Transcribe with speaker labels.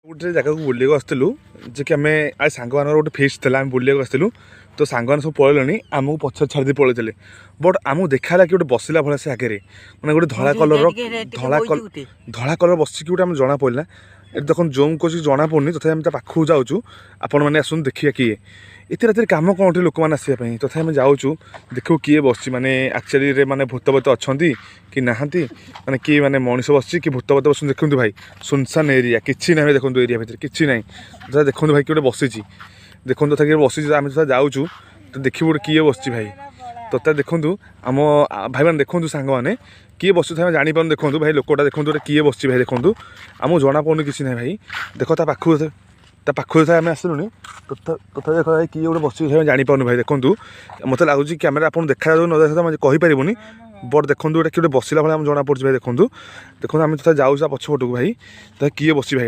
Speaker 1: गोटे जगह को बुलिया आसलु जे कि आम आज सांग गोटे फेस्ट था आम बुलिया आसलु तो सांग सब पलैले आमको पछ छाड़ी पलैते बट आमको देखा कि गोटे बसला भाई से आगे मैंने गोटे धला कलर बस गोटे आम जना पड़ा ये देख जो कह जना पड़नी तथा आम पाखक जाऊँ आपण मैंने आसन देखिए किए इतने रात कम कौन लोक मैंने आसपाई तथा आम जाऊँ देखो किए बस माने एक्चुअली माने भूतवत अच्छा कि नहांती माने किए माने मनीष बस कि भूतवत बस देखो भाई सुनसान एरिया कि ना देखो एरिया भितर कि ना तथा देखो भाई किए बसी देखो तथा किए बसी आम तथा जाऊँ तो देखिए गोटे किए बस भाई तथा देखूँ आम भाई मैंने देखूँ सांग मैंने किए बस जापर देखूँ भाई लोकटा देखो गोटे किए बस भाई देखूँ आमको जना पड़नी कि ना भाई देख पाखु आम आसलुनि तथा देख भाई किए गोटे बस जापर भाई देखूँ मत लगुच कैमेरा आप देखा न देखा कहीपरि बट देखो गोटे किए बसला भाई आम जना पड़ी भाई देखूँ देखो आम तथा जाऊँ पछपटू भाई तथा किए बस भाई।